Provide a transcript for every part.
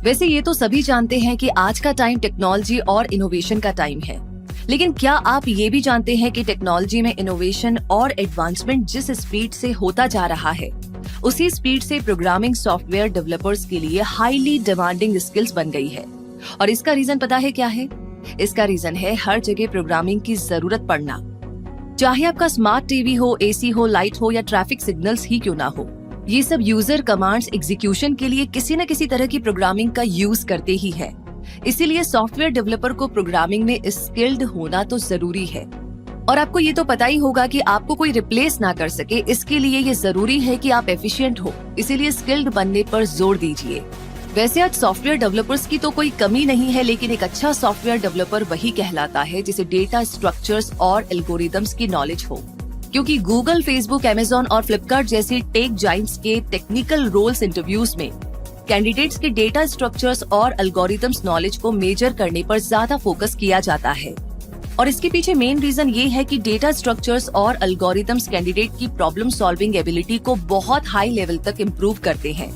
वैसे ये तो सभी जानते हैं कि आज का टाइम टेक्नोलॉजी और इनोवेशन का टाइम है, लेकिन क्या आप ये भी जानते हैं कि टेक्नोलॉजी में इनोवेशन और एडवांसमेंट जिस स्पीड से होता जा रहा है, उसी स्पीड से प्रोग्रामिंग सॉफ्टवेयर डेवलपर्स के लिए हाईली डिमांडिंग स्किल्स बन गई है। और इसका रीजन पता है क्या है? इसका रीजन है हर जगह प्रोग्रामिंग की जरूरत पड़ना। चाहे आपका स्मार्ट टीवी हो, एसी हो, लाइट हो या ट्रैफिक सिग्नल्स ही क्यों ना हो, ये सब यूजर कमांड्स एग्जीक्यूशन के लिए किसी न किसी तरह की प्रोग्रामिंग का यूज करते ही है। इसीलिए सॉफ्टवेयर डेवलपर को प्रोग्रामिंग में स्किल्ड होना तो जरूरी है। और आपको ये तो पता ही होगा कि आपको कोई रिप्लेस ना कर सके, इसके लिए ये जरूरी है कि आप एफिशिएंट हो। इसीलिए स्किल्ड बनने पर जोर दीजिए। वैसे आज सॉफ्टवेयर डेवलपर्स की तो कोई कमी नहीं है, लेकिन एक अच्छा सॉफ्टवेयर डेवलपर वही कहलाता है जिसे डेटा स्ट्रक्चर्स और एल्गोरिदम्स की नॉलेज हो। क्योंकि गूगल, फेसबुक, अमेजॉन और फ्लिपकार्ट जैसी टेक जाइंट्स के टेक्निकल रोल्स इंटरव्यूज में कैंडिडेट्स के डेटा स्ट्रक्चर्स और एल्गोरिदम्स नॉलेज को मेजर करने पर ज्यादा फोकस किया जाता है। और इसके पीछे मेन रीजन ये है कि डेटा स्ट्रक्चर्स और एल्गोरिदम्स कैंडिडेट की प्रॉब्लम सॉल्विंग एबिलिटी को बहुत हाई लेवल तक इम्प्रूव करते हैं।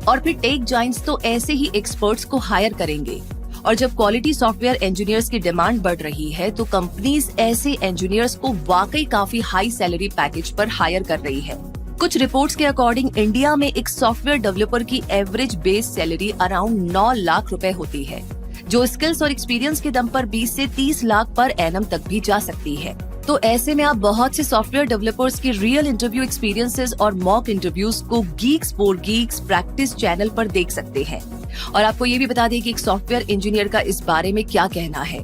और फिर टेक जाइंट्स तो ऐसे ही एक्सपर्ट्स को हायर करेंगे। और जब क्वालिटी सॉफ्टवेयर इंजीनियर्स की डिमांड बढ़ रही है, तो कंपनीज ऐसे इंजीनियर्स को वाकई काफी हाई सैलरी पैकेज पर हायर कर रही है। कुछ रिपोर्ट्स के अकॉर्डिंग इंडिया में एक सॉफ्टवेयर डेवलपर की average base salary around 9 lakh रुपए होती है, जो स्किल्स और एक्सपीरियंस के दम पर 20 से 30 लाख पर एनम तक भी जा सकती है। तो ऐसे में आप बहुत से सॉफ्टवेयर डेवलपर्स के रियल इंटरव्यू एक्सपीरियंसेस और मॉक इंटरव्यूज को Geeks for Geeks practice channel पर देख सकते हैं। और आपको ये भी बता दें कि एक सॉफ्टवेयर इंजीनियर का इस बारे में क्या कहना है।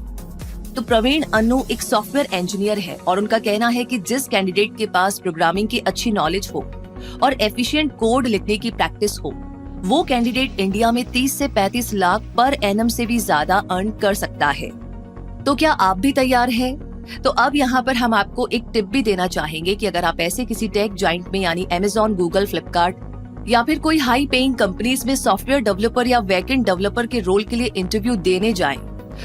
तो प्रवीण अन्नू एक सॉफ्टवेयर इंजीनियर है और उनका कहना है कि जिस कैंडिडेट के पास प्रोग्रामिंग की अच्छी नॉलेज हो और एफिशिएंट कोड लिखने की प्रैक्टिस हो, वो कैंडिडेट इंडिया में 30 से 35 लाख पर एनम से भी ज्यादा अर्न कर सकता है। तो क्या आप भी तैयार हैं? तो अब यहाँ पर हम आपको एक टिप भी देना चाहेंगे कि अगर आप ऐसे किसी टेक जाइंट में यानी अमेजॉन, गूगल, फ्लिपकार्ट या फिर कोई हाई पेइंग कंपनीज में सॉफ्टवेयर डेवलपर या बैकएंड डेवलपर के रोल के लिए इंटरव्यू देने जाएं,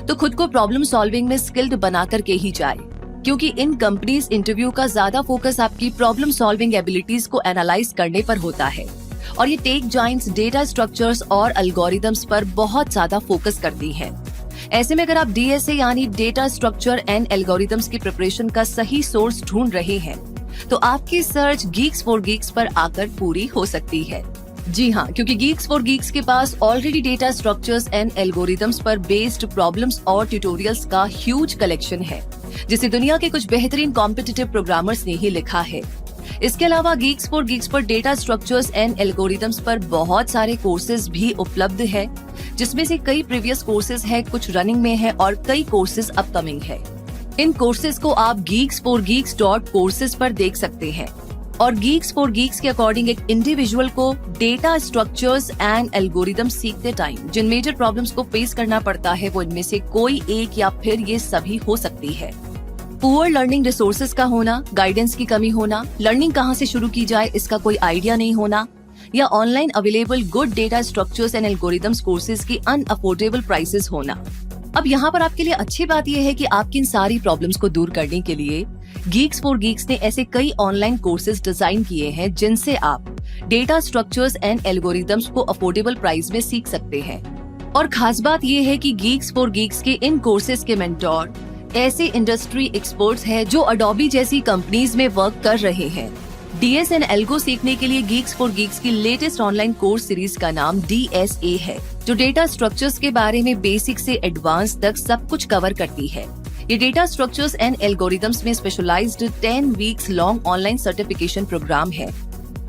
तो खुद को प्रॉब्लम सॉल्विंग में स्किल्ड बना करके ही जाए। क्योंकि इन कंपनीज इंटरव्यू का ज्यादा फोकस आपकी प्रॉब्लम सॉल्विंग एबिलिटीज को एनालाइज करने पर होता है। और ये टेक जाइंट्स डेटा स्ट्रक्चर्स और एल्गोरिदम्स पर बहुत ज्यादा फोकस करती हैं। ऐसे में अगर आप डीएसए यानी डेटा स्ट्रक्चर एंड एल्गोरिदम्स की प्रिपरेशन का सही सोर्स ढूंढ रहे हैं, तो आपकी सर्च गीक्स फॉर गीक्स पर आकर पूरी हो सकती है। जी हाँ, क्योंकि गीक्स फॉर गीक्स के पास already data structures and algorithms पर बेस्ड प्रॉब्लम्स और ट्यूटोरियल्स का ह्यूज कलेक्शन है, जिसे दुनिया के कुछ बेहतरीन कॉम्पिटिटिव प्रोग्रामर्स ने ही लिखा है। इसके अलावा गीक्स फॉर गीक्स पर डेटा स्ट्रक्चर्स एंड एल्गोरिदम्स पर बहुत सारे कोर्सेज भी उपलब्ध है, जिसमें से कई प्रीवियस कोर्सेज है, कुछ रनिंग में है और कई कोर्सेज अपकमिंग है। इन कोर्सेज को आप geeksforgeeks.courses पर देख सकते हैं। और गीक्स फॉर गीक्स के अकॉर्डिंग एक इंडिविजुअल को डेटा स्ट्रक्चर्स एंड एल्गोरिदम सीखते टाइम जिन मेजर प्रॉब्लम्स को फेस करना पड़ता है, वो इनमें से कोई एक या फिर ये सभी हो सकती है। पुअर लर्निंग रिसोर्सेज का होना, गाइडेंस की कमी होना, लर्निंग कहाँ से शुरू की जाए इसका कोई आइडिया नहीं होना, या online available good data structures and algorithms courses की अनअफोर्डेबल प्राइसेस होना। अब यहाँ पर आपके लिए अच्छी बात यह है कि आपकी इन सारी प्रॉब्लम्स को दूर करने के लिए गीक्स फॉर गीक्स ने ऐसे कई ऑनलाइन कोर्सेज डिजाइन किए हैं, जिनसे आप डेटा स्ट्रक्चर्स एंड एल्गोरिदम्स को अफोर्डेबल प्राइस में सीख सकते हैं। और खास बात यह है कि गीक्स फॉर गीक्स के इन कोर्सेज के मेंटोर ऐसे इंडस्ट्री एक्सपर्ट्स हैं जो अडोबी जैसी कंपनीज में वर्क कर रहे हैं। डीएस एंड एल्गो सीखने के लिए गीक्स फॉर गीक्स की लेटेस्ट ऑनलाइन कोर्स सीरीज का नाम DSA है, जो डेटा स्ट्रक्चर्स के बारे में बेसिक से एडवांस तक सब कुछ कवर करती है। ये डेटा स्ट्रक्चर्स एंड एल्गोरिदम्स में specialised 10 weeks long online certification program है,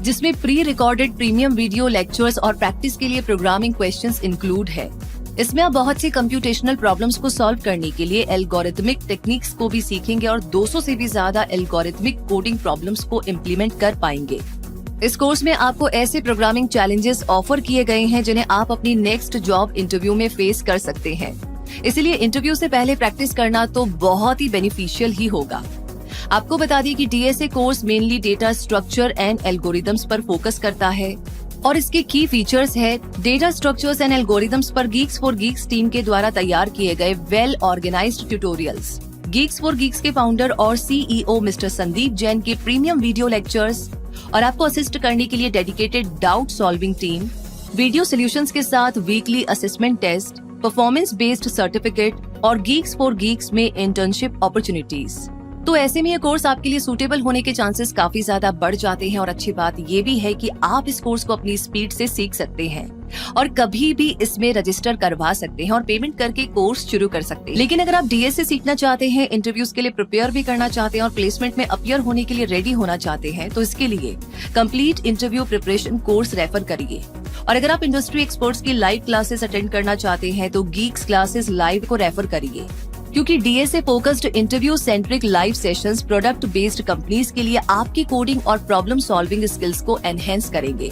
जिसमें pre recorded premium video lectures और प्रैक्टिस के लिए प्रोग्रामिंग क्वेश्चंस इंक्लूड है। इसमें आप बहुत सी कंप्यूटेशनल प्रॉब्लम्स को सॉल्व करने के लिए एल्गोरिथमिक टेक्निक्स को भी सीखेंगे और 200 से भी ज्यादा एल्गोरिथमिक कोडिंग प्रॉब्लम्स को इम्प्लीमेंट कर पाएंगे। इस कोर्स में आपको ऐसे प्रोग्रामिंग चैलेंजेस ऑफर किए गए हैं जिन्हें आप अपनी नेक्स्ट जॉब इंटरव्यू में फेस कर सकते हैं। इसलिए इंटरव्यू से पहले प्रैक्टिस करना तो बहुत ही बेनिफिशियल ही होगा। आपको बता दी कि DSA course mainly data structure and algorithms पर फोकस करता है और इसके की फीचर्स है डेटा स्ट्रक्चर्स एंड एल्गोरिदम्स पर गीक्स फॉर गीक्स टीम के द्वारा तैयार किए गए well organised tutorials, Geeks for Geeks के फाउंडर और CEO मिस्टर संदीप जैन के प्रीमियम वीडियो लेक्चर्स और आपको असिस्ट करने के लिए dedicated doubt solving team, video solutions के साथ weekly assessment test, performance based certificate और गीक्स फॉर गीक्स में इंटर्नशिप अपॉर्चुनिटीज। तो ऐसे में ये कोर्स आपके लिए सूटेबल होने के चांसेस काफी ज्यादा बढ़ जाते हैं और अच्छी बात ये भी है कि आप इस कोर्स को अपनी स्पीड से सीख सकते हैं और कभी भी इसमें रजिस्टर करवा सकते हैं और पेमेंट करके कोर्स शुरू कर सकते हैं। लेकिन अगर आप डीएस से सीखना चाहते हैं, इंटरव्यूज के लिए प्रिपेयर भी करना चाहते हैं और प्लेसमेंट में अपीयर होने के लिए रेडी होना चाहते हैं, तो इसके लिए complete interview preparation course refer करिए। और अगर आप इंडस्ट्री एक्सपर्ट्स की लाइव क्लासेस अटेंड करना चाहते हैं तो गीक्स क्लासेस लाइव को रेफर करिए, क्योंकि DSA focused interview centric live sessions product based companies के लिए आपकी कोडिंग और प्रॉब्लम सॉल्विंग स्किल्स को एनहेंस करेंगे।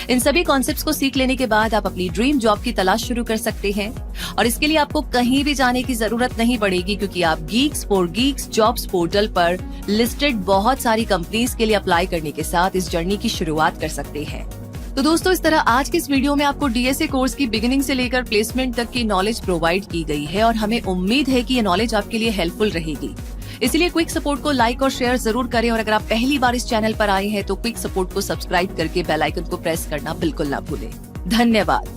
इन सभी कॉन्सेप्ट्स को सीख लेने के बाद आप अपनी ड्रीम जॉब की तलाश शुरू कर सकते हैं और इसके लिए आपको कहीं भी जाने की जरूरत नहीं पड़ेगी, क्योंकि आप Geeks for Geeks jobs portal पर लिस्टेड बहुत सारी कंपनीज के लिए अप्लाई करने के साथ इस जर्नी की शुरुआत कर सकते हैं। तो दोस्तों, इस तरह आज के इस वीडियो में आपको डीएसए कोर्स की बिगिनिंग से लेकर प्लेसमेंट तक की नॉलेज प्रोवाइड की गई है और हमें उम्मीद है कि ये नॉलेज आपके लिए हेल्पफुल रहेगी। इसलिए क्विक सपोर्ट को लाइक और शेयर जरूर करें और अगर आप पहली बार इस चैनल पर आए हैं तो क्विक सपोर्ट को सब्सक्राइब करके बेल आइकन को प्रेस करना बिल्कुल ना भूलें। धन्यवाद।